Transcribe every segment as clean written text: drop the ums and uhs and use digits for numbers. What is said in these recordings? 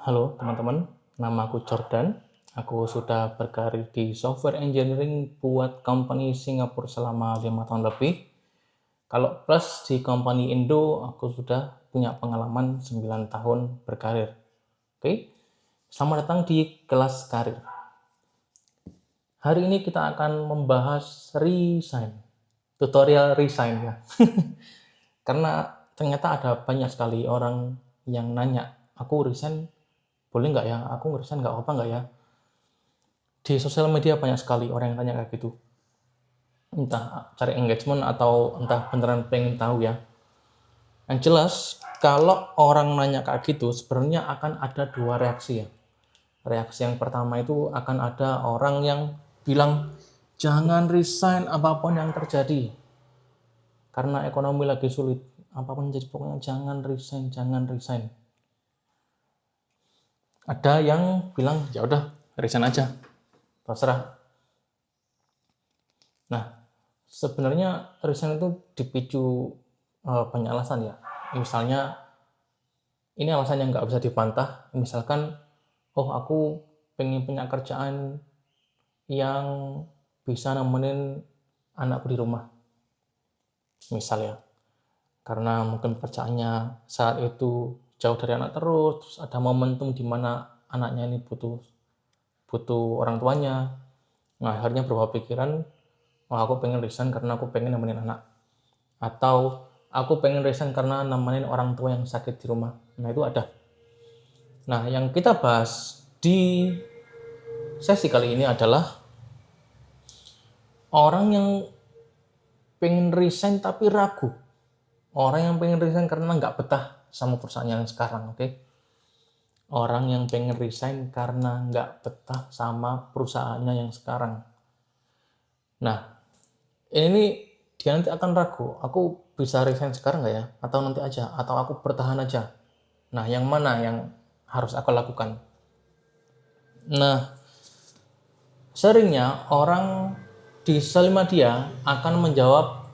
Halo teman-teman, nama aku Jordan. Aku sudah berkarir di software engineering buat company Singapura selama 5 tahun lebih. Kalau plus di company Indo, aku sudah punya pengalaman 9 tahun berkarir. Oke, selamat datang di kelas karir. Hari ini kita akan membahas resign, tutorial resign ya. Karena ternyata ada banyak sekali orang yang nanya, aku resign boleh nggak ya? Aku resign nggak apa nggak ya? Di sosial media banyak sekali orang yang tanya kayak gitu. Entah cari engagement atau entah beneran pengen tahu ya. Yang jelas, kalau orang nanya kayak gitu, sebenarnya akan ada dua reaksi ya. Reaksi yang pertama itu akan ada orang yang bilang, jangan resign apapun yang terjadi. Karena ekonomi lagi sulit. Apapun jadi pokoknya jangan resign, jangan resign. Ada yang bilang, ya udah resign aja, terserah. Nah, sebenarnya resign itu dipicu banyak alasan ya. Misalnya, ini alasan yang nggak bisa dibantah. Misalkan, oh aku pengen punya kerjaan yang bisa nemenin anakku di rumah. Misal ya, karena mungkin pekerjaannya saat itu jauh dari anak terus ada momentum di mana anaknya ini butuh orang tuanya. Nah, akhirnya berubah pikiran, oh aku pengen resign karena aku pengen nemenin anak. Atau aku pengen resign karena nemenin orang tua yang sakit di rumah. Nah, itu ada. Nah, yang kita bahas di sesi kali ini adalah orang yang pengen resign tapi ragu. Orang yang pengen resign karena nggak betah sama perusahaan yang sekarang, oke? Orang yang pengen resign karena nggak betah sama perusahaannya yang sekarang. Nah, ini dia nanti akan ragu, aku bisa resign sekarang nggak ya? Atau nanti aja? Atau aku bertahan aja? Nah, yang mana yang harus aku lakukan? Nah, seringnya orang di sosial media akan menjawab,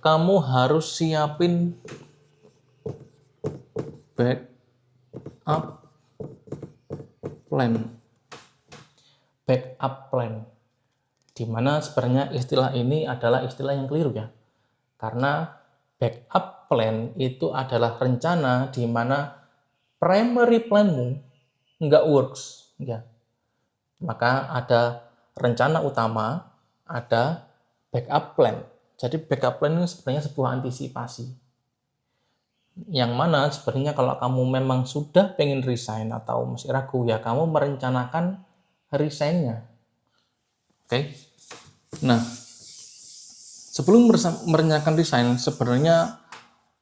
kamu harus siapin backup plan. Backup plan. Di mana sebenarnya istilah ini adalah istilah yang keliru ya. Karena backup plan itu adalah rencana di mana primary planmu nggak works ya. Maka ada rencana utama, ada backup plan. Jadi backup plan ini sebenarnya sebuah antisipasi. Yang mana sebenarnya kalau kamu memang sudah pengen resign atau masih ragu ya, kamu merencanakan resignnya. Oke. Nah, sebelum merencanakan resign, sebenarnya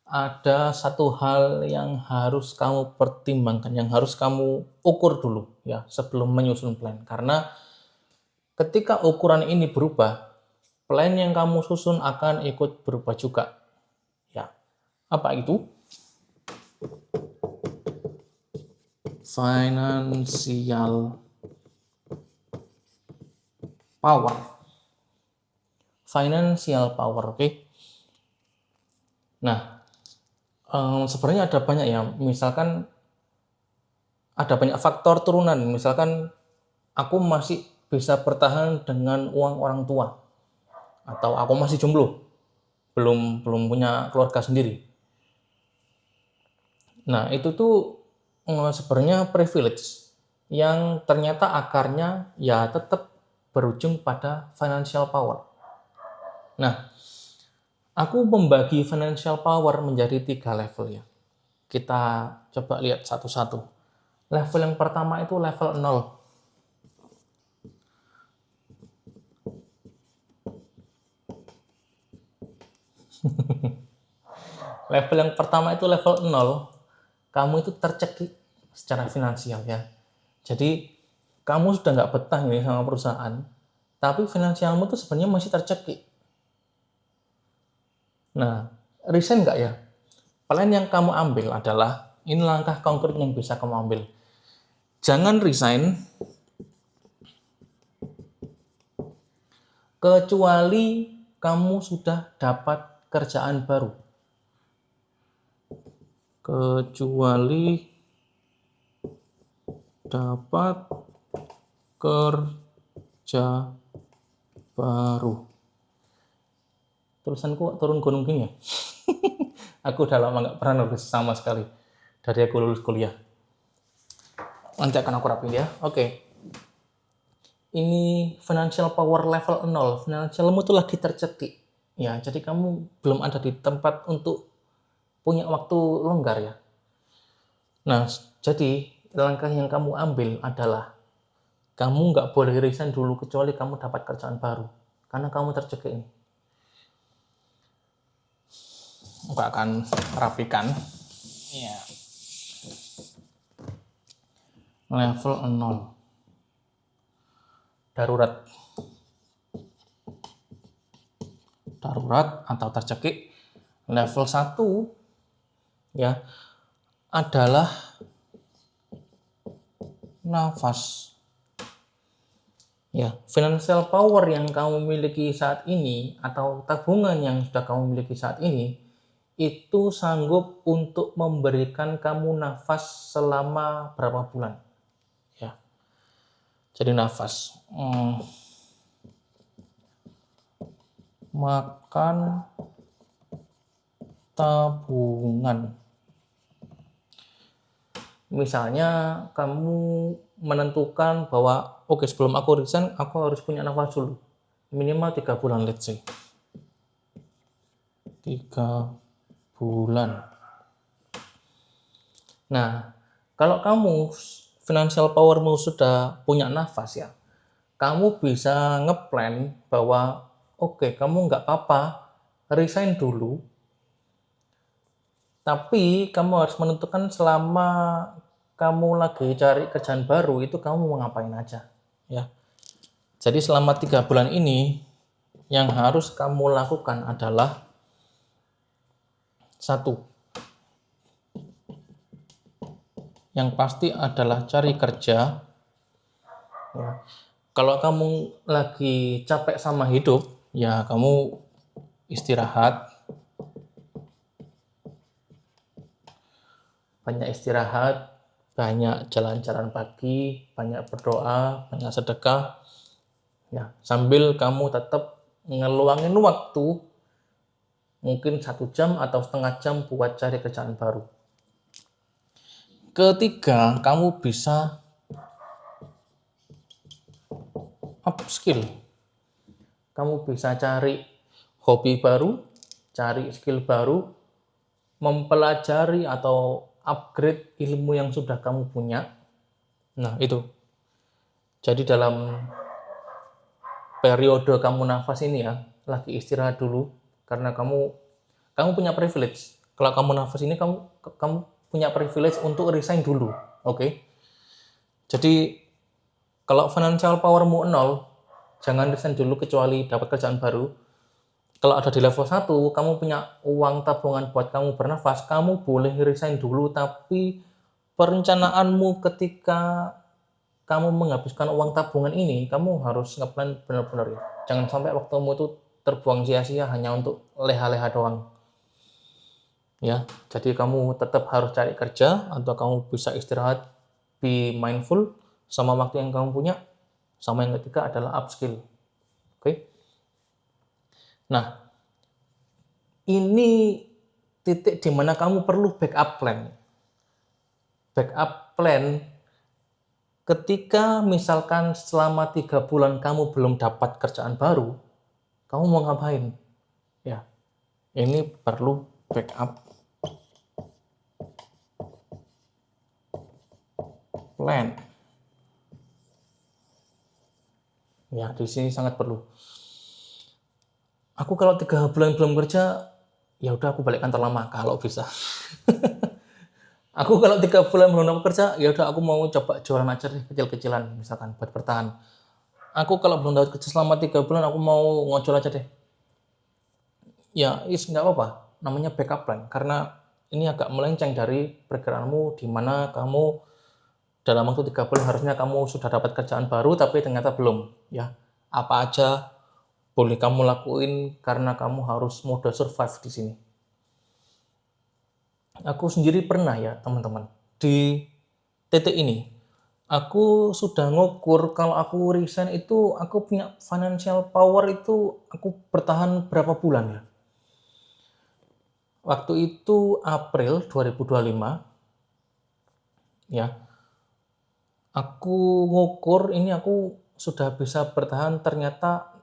ada satu hal yang harus kamu pertimbangkan, yang harus kamu ukur dulu ya sebelum menyusun plan. Karena ketika ukuran ini berubah, plan yang kamu susun akan ikut berubah juga. Ya. Apa itu? Financial power. Financial power, oke? Nah, sebenarnya ada banyak ya. Misalkan ada banyak faktor turunan. Misalkan aku masih bisa bertahan dengan uang orang tua, atau aku masih jomblo, belum punya keluarga sendiri. Nah, itu tuh sebenarnya privilege yang ternyata akarnya ya tetap berujung pada financial power. Nah, aku membagi financial power menjadi 3 level ya. Kita coba lihat satu-satu. Level yang pertama itu level 0. Level yang pertama itu level 0. Kamu itu tercekik secara finansial ya. Jadi kamu sudah nggak betah nih sama perusahaan, tapi finansialmu tuh sebenarnya masih tercekik. Nah, resign nggak ya? Plan yang kamu ambil adalah, ini langkah konkret yang bisa kamu ambil. Jangan resign kecuali kamu sudah dapat kerjaan baru. Kecuali dapat kerja baru. Tulisanku turun gunung gini ya. Aku udah lama nggak pernah nulis sama sekali dari aku lulus kuliah. Nanti akan aku rapiin ya. Oke. Ini financial power level 0. Financialmu tuh lagi tercekik. Ya, jadi kamu belum ada di tempat untuk punya waktu longgar ya. Nah, jadi langkah yang kamu ambil adalah kamu nggak boleh resign dulu kecuali kamu dapat kerjaan baru. Karena kamu tercekik ini. Aku akan rapikan. Ya. Level 0. Darurat. Darurat atau tercekik. Level 1 ya adalah nafas. Ya, financial power yang kamu miliki saat ini atau tabungan yang sudah kamu miliki saat ini itu sanggup untuk memberikan kamu nafas selama berapa bulan. Ya. Jadi nafas. Makan tabungan. Misalnya kamu menentukan bahwa oke, sebelum aku resign aku harus punya nafas dulu. Minimal 3 bulan, let's say. 3 bulan. Nah, kalau kamu financial powermu sudah punya nafas ya, kamu bisa ngeplan bahwa oke, kamu nggak apa-apa resign dulu, tapi kamu harus menentukan selama kamu lagi cari kerjaan baru itu kamu mau ngapain aja ya. Jadi selama 3 bulan ini yang harus kamu lakukan adalah satu, yang pasti adalah cari kerja. Ya. Kalau kamu lagi capek sama hidup, ya kamu istirahat. Banyak istirahat, banyak jalan-jalan pagi, banyak berdoa, banyak sedekah. Ya, sambil kamu tetap ngeluangin waktu mungkin 1 jam atau setengah jam buat cari kerjaan baru. Ketiga, kamu bisa upskill. Kamu bisa cari hobi baru, cari skill baru, mempelajari atau upgrade ilmu yang sudah kamu punya. Nah, itu. Jadi dalam periode kamu nafas ini ya, lagi istirahat dulu karena kamu punya privilege. Kalau kamu nafas ini kamu punya privilege untuk resign dulu. Oke. Jadi kalau financial powermu 0, jangan resign dulu kecuali dapat kerjaan baru. Kalau ada di level 1, kamu punya uang tabungan buat kamu bernafas, kamu boleh resign dulu, tapi perencanaanmu ketika kamu menghabiskan uang tabungan ini, kamu harus ngeplan benar-benar ya. Jangan sampai waktumu itu terbuang sia-sia hanya untuk leha-leha doang. Ya, jadi kamu tetap harus cari kerja atau kamu bisa istirahat, be mindful sama waktu yang kamu punya. Sama yang ketiga adalah upskill. Oke. Nah, ini titik di mana kamu perlu backup plan. Backup plan ketika misalkan selama 3 bulan kamu belum dapat kerjaan baru, kamu mau ngapain? Ya, ini perlu backup plan. Ya, di sini sangat perlu. Aku kalau 3 bulan belum kerja, ya udah aku balik kantor lama kalau bisa. Aku kalau 3 bulan belum dapat kerja, ya udah aku mau coba jualan aja deh kecil-kecilan misalkan buat bertahan. Aku kalau belum dapat kerja selama 3 bulan, aku mau ngojol aja deh. Ya, nggak apa-apa. Namanya backup plan. Karena ini agak melenceng dari perkiraanmu di mana kamu dalam waktu 3 bulan harusnya kamu sudah dapat kerjaan baru, tapi ternyata belum. Ya, apa aja boleh kamu lakuin karena kamu harus mode survive di sini. Aku sendiri pernah ya teman-teman di titik ini. Aku sudah ngukur kalau aku resign itu aku punya financial power itu aku bertahan berapa bulan ya. Waktu itu April 2025 ya. Aku ngukur ini aku sudah bisa bertahan ternyata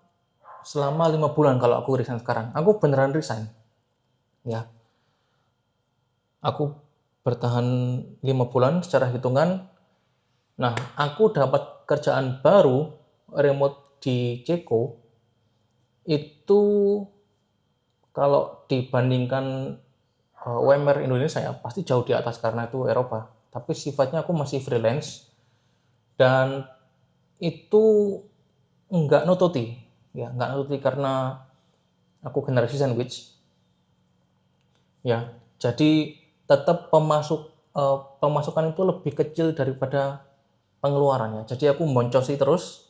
selama 5 bulan kalau aku resign sekarang. Aku beneran resign ya. Aku bertahan 5 bulan secara hitungan. Nah, aku dapat kerjaan baru remote di Ceko itu kalau dibandingkan UMR Indonesia ya pasti jauh di atas karena itu Eropa. Tapi sifatnya aku masih freelance dan itu nggak nututi, ya nggak nututi karena aku generasi sandwich, ya. Jadi tetap pemasukan itu lebih kecil daripada pengeluarannya. Jadi aku boncosi terus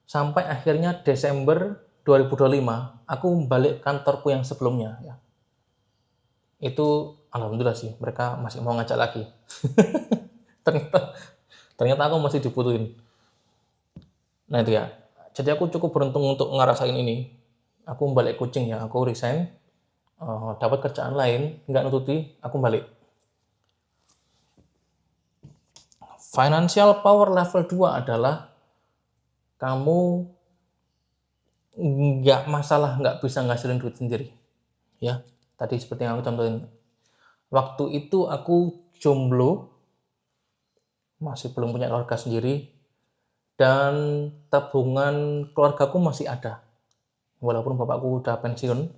sampai akhirnya Desember 2025 aku balik kantorku yang sebelumnya ya. Itu alhamdulillah sih mereka masih mau ngajak lagi. ternyata ternyata aku masih dibutuhin. Nah itu ya. Jadi aku cukup beruntung untuk ngerasain ini. Aku balik kucing ya, aku resign, dapat kerjaan lain, nggak nututi, aku balik. Financial power level 2 adalah kamu nggak masalah nggak bisa ngasilin duit sendiri. Ya, tadi seperti yang aku contohin. Waktu itu aku jomblo, masih belum punya keluarga sendiri, dan tabungan keluargaku masih ada. Walaupun bapakku udah pensiun,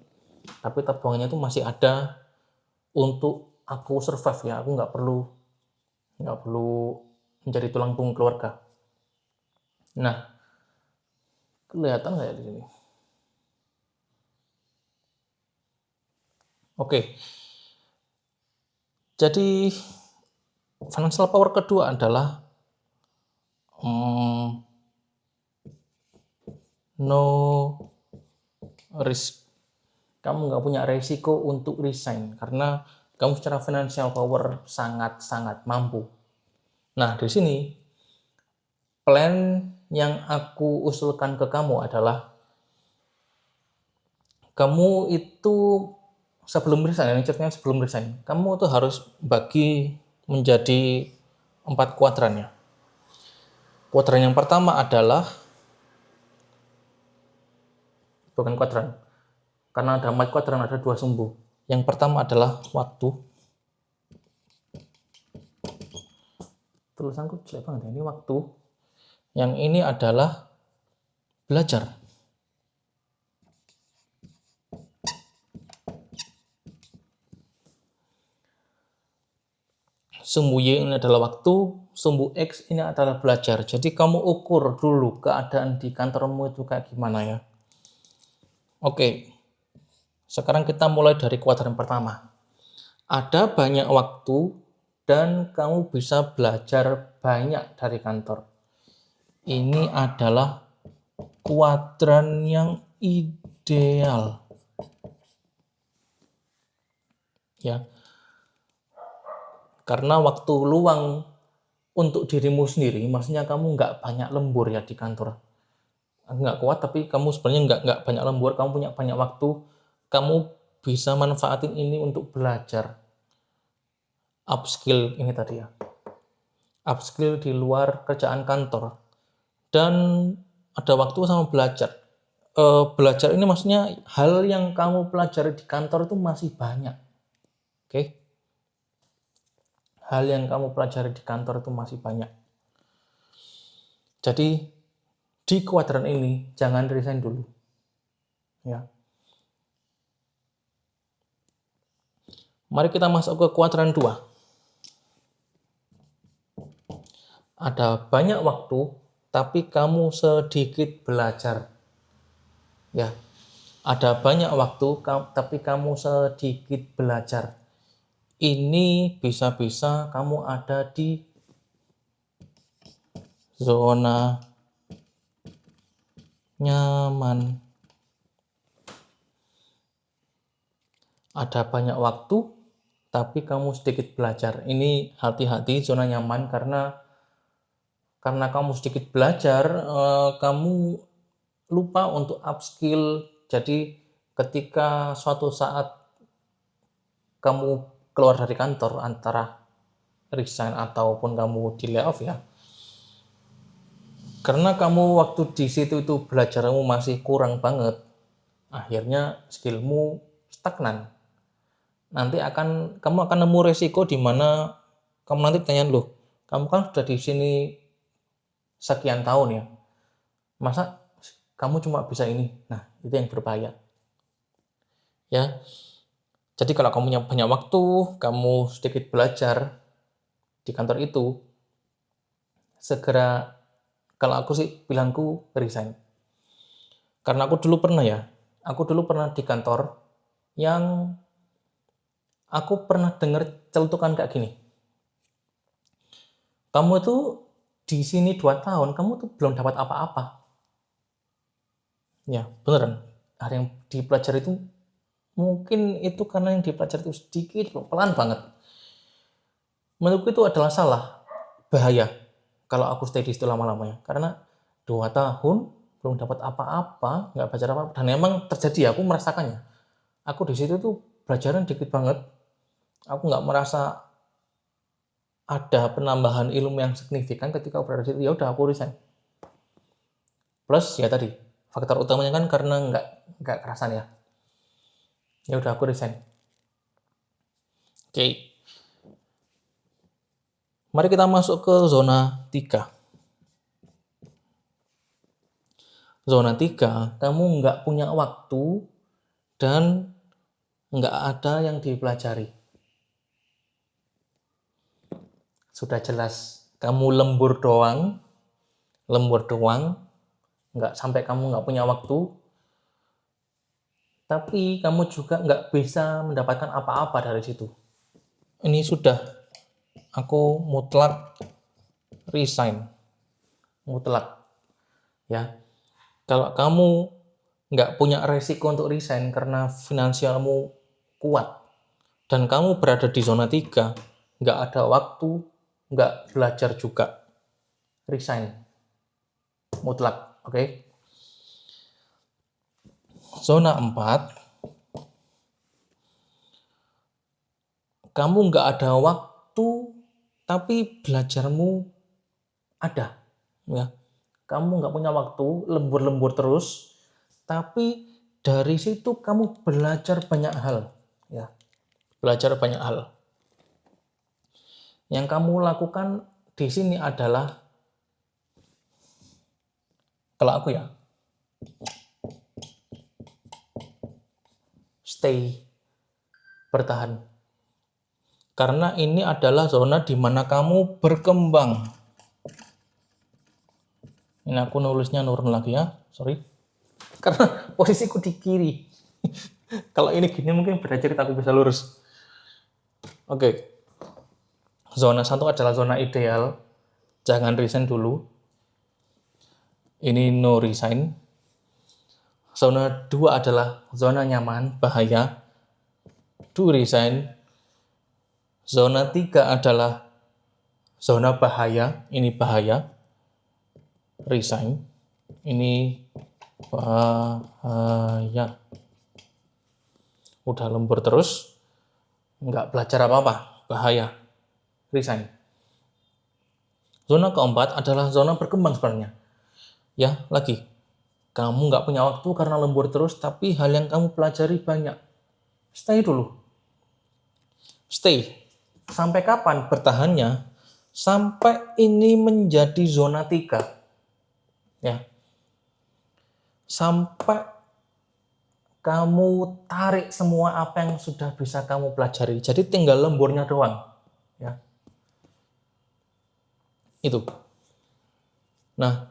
tapi tabungannya itu masih ada untuk aku survive ya. Aku nggak perlu menjadi tulang punggung keluarga. Nah, kelihatan nggak ya di sini? Oke, jadi financial power kedua adalah no risk. Kamu nggak punya resiko untuk resign karena kamu secara financial power sangat-sangat mampu. Nah, di sini plan yang aku usulkan ke kamu adalah kamu itu sebelum resign, ini ceritanya sebelum resign, kamu tuh harus bagi menjadi 4 kuadran ya. Kuadran yang pertama adalah, bukan kuadran, karena ada 4 kuadran ada 2 sumbu. Yang pertama adalah waktu. Tulisanku jelek banget ya, ini waktu. Yang ini adalah belajar. Sumbu Y ini adalah waktu, sumbu X ini adalah belajar. Jadi kamu ukur dulu keadaan di kantormu itu kayak gimana ya. Oke, sekarang kita mulai dari kuadran pertama. Ada banyak waktu dan kamu bisa belajar banyak dari kantor. Ini adalah kuadran yang ideal. Ya. Karena waktu luang untuk dirimu sendiri, maksudnya kamu nggak banyak lembur ya di kantor. Nggak kuat, tapi kamu sebenarnya nggak banyak lembur, kamu punya banyak waktu, kamu bisa manfaatin ini untuk belajar. Upskill ini tadi ya. Upskill di luar kerjaan kantor. Dan ada waktu sama belajar. Belajar ini maksudnya hal yang kamu pelajari di kantor itu masih banyak. Oke? Hal yang kamu pelajari di kantor itu masih banyak. Jadi di kuadran ini jangan resign dulu. Ya. Mari kita masuk ke kuadran 2. Ada banyak waktu tapi kamu sedikit belajar. Ya. Ada banyak waktu tapi kamu sedikit belajar. Ini bisa-bisa kamu ada di zona nyaman. Ada banyak waktu tapi kamu sedikit belajar. Ini hati-hati zona nyaman karena karena kamu sedikit belajar, kamu lupa untuk upskill. Jadi ketika suatu saat kamu keluar dari kantor, antara resign ataupun kamu di layoff ya, karena kamu waktu di situ itu belajarmu masih kurang banget, akhirnya skillmu stagnan. Nanti kamu akan nemu resiko di mana kamu nanti tanya, loh, kamu kan sudah di sini sekian tahun ya, masa kamu cuma bisa ini? Nah, itu yang berbahaya. Ya, jadi kalau kamu punya banyak waktu, kamu sedikit belajar di kantor itu, segera, kalau aku sih bilangku resign. Karena aku dulu pernah di kantor yang aku pernah dengar celutukan kayak gini. Kamu tuh di sini 2 tahun, kamu tuh belum dapat apa-apa. Ya, beneran. Ada yang dipelajari itu, mungkin itu karena yang dipelajari itu sedikit, pelan banget. Menurutku itu adalah salah, bahaya kalau aku stay di situ lama-lamanya. Karena 2 tahun belum dapat apa-apa, nggak belajar apa-apa. Dan emang terjadi, aku merasakannya. Aku di situ tuh belajaran dikit banget. Aku nggak merasa ada penambahan ilmu yang signifikan ketika aku berada di situ. Ya udah, aku resign. Plus ya tadi, faktor utamanya kan karena nggak kerasan ya. Ya udah, aku resign. Oke. Mari kita masuk ke zona 3. Zona 3, kamu nggak punya waktu dan nggak ada yang dipelajari. Sudah jelas, kamu lembur doang, nggak sampai kamu nggak punya waktu, tapi kamu juga nggak bisa mendapatkan apa-apa dari situ. Ini sudah, aku mutlak resign, mutlak. Ya, kalau kamu nggak punya resiko untuk resign karena finansialmu kuat, dan kamu berada di zona 3, nggak ada waktu, nggak belajar juga, resign, mutlak, oke? Zona 4, kamu nggak ada waktu, tapi belajarmu ada, ya. Kamu nggak punya waktu, lembur-lembur terus, tapi dari situ kamu belajar banyak hal, ya. Belajar banyak hal. Yang kamu lakukan di sini adalah, kalau aku ya, stay, bertahan. Karena ini adalah zona di mana kamu berkembang. Ini aku nulisnya nurun lagi ya, sorry. Karena posisiku di kiri. Kalau ini gini mungkin beda cerita, aku bisa lurus. Oke. Zona 1 adalah zona ideal. Jangan resign dulu. Ini no resign. Zona 2 adalah zona nyaman, bahaya. Do resign. Zona 3 adalah zona bahaya. Ini bahaya. Resign. Ini bahaya. Udah lembur terus, nggak belajar apa-apa, bahaya, resign. Zona keempat adalah zona berkembang sebenarnya. Ya, lagi, kamu nggak punya waktu karena lembur terus, tapi hal yang kamu pelajari banyak. Stay dulu. Stay. Sampai kapan bertahannya? Sampai ini menjadi zona 3. Ya. Sampai kamu tarik semua apa yang sudah bisa kamu pelajari. Jadi tinggal lemburnya doang. Ya. Itu. Nah,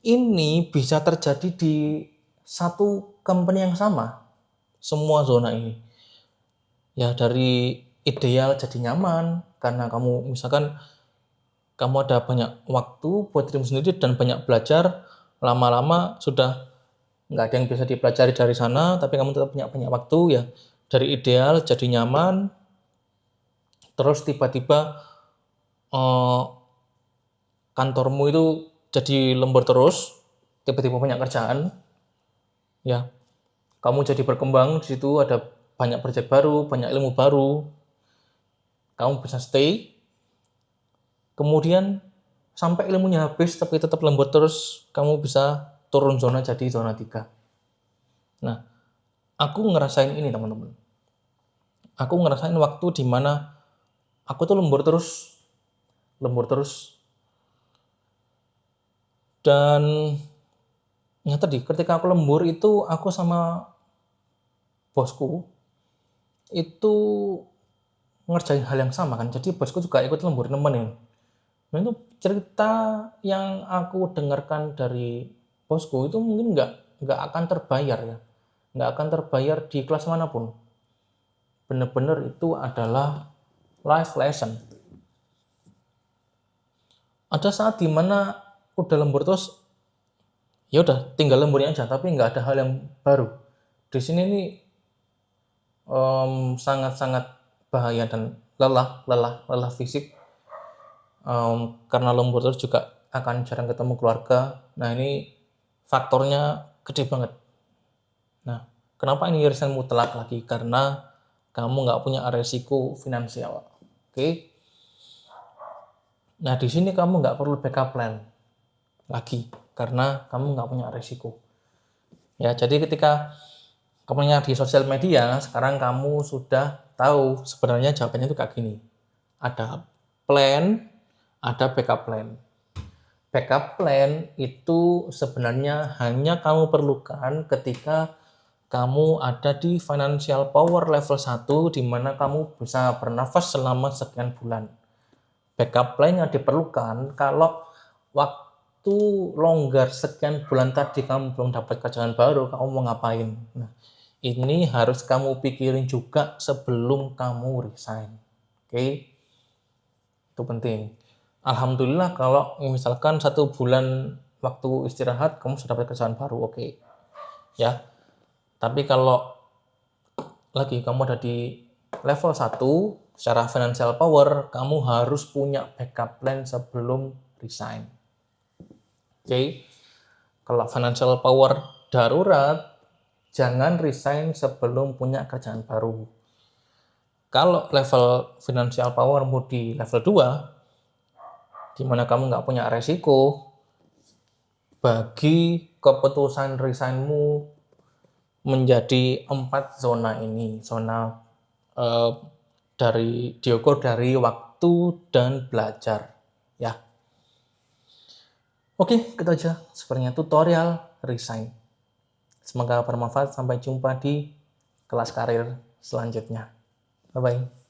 ini bisa terjadi di satu company yang sama. Semua zona ini. Ya, dari ideal jadi nyaman. Karena kamu misalkan kamu ada banyak waktu buat dirimu sendiri dan banyak belajar. Lama-lama sudah nggak ada yang bisa dipelajari dari sana, tapi kamu tetap punya banyak waktu ya. Dari ideal jadi nyaman, terus tiba-tiba kantormu itu jadi lembur terus, tiba-tiba banyak kerjaan, ya kamu jadi berkembang di situ, ada banyak proyek baru, banyak ilmu baru, kamu bisa stay, kemudian sampai ilmunya habis tapi tetap lembur terus, kamu bisa turun zona jadi zona 3. Nah, aku ngerasain ini teman-teman. Aku ngerasain waktu di mana aku tuh lembur terus, dan ya tadi ketika aku lembur itu aku sama bosku itu ngerjain hal yang sama kan, jadi bosku juga ikut lembur nemenin. Nah itu cerita yang aku dengarkan dari bosku itu mungkin nggak akan terbayar ya, nggak akan terbayar di kelas manapun. Bener-bener itu adalah life lesson. Ada saat dimana udah lembur terus, ya udah tinggal lemburnya aja, tapi nggak ada hal yang baru. Di sini nih sangat-sangat bahaya dan lelah fisik, karena lembur terus juga akan jarang ketemu keluarga. Nah ini faktornya gede banget. Nah kenapa ini resign mutlak lagi? Karena kamu nggak punya resiko finansial. Oke. Nah di sini kamu nggak perlu backup plan lagi karena kamu nggak punya resiko. Ya jadi ketika kamunya di sosial media, sekarang kamu sudah tahu sebenarnya jawabannya itu kayak gini. Ada plan, ada backup plan. Backup plan itu sebenarnya hanya kamu perlukan ketika kamu ada di financial power level 1 di mana kamu bisa bernafas selama sekian bulan. Backup plan yang diperlukan kalau waktu longgar sekian bulan tadi kamu belum dapat kerjaan baru, kamu mau ngapain? Nah, ini harus kamu pikirin juga sebelum kamu resign. Oke? Itu penting. Alhamdulillah kalau misalkan 1 bulan waktu istirahat kamu sudah dapat kerjaan baru, oke. Ya. Tapi kalau lagi kamu ada di level 1 secara financial power, kamu harus punya backup plan sebelum resign. Oke. Kalau financial power darurat, jangan resign sebelum punya kerjaan baru. Kalau level financial powermu di level 2, di mana kamu nggak punya resiko, bagi keputusan resignmu menjadi 4 zona ini. Zona diukur dari waktu dan belajar. Ya. Oke, gitu aja. Sepertinya tutorial resign. Semoga bermanfaat. Sampai jumpa di kelas karir selanjutnya. Bye-bye.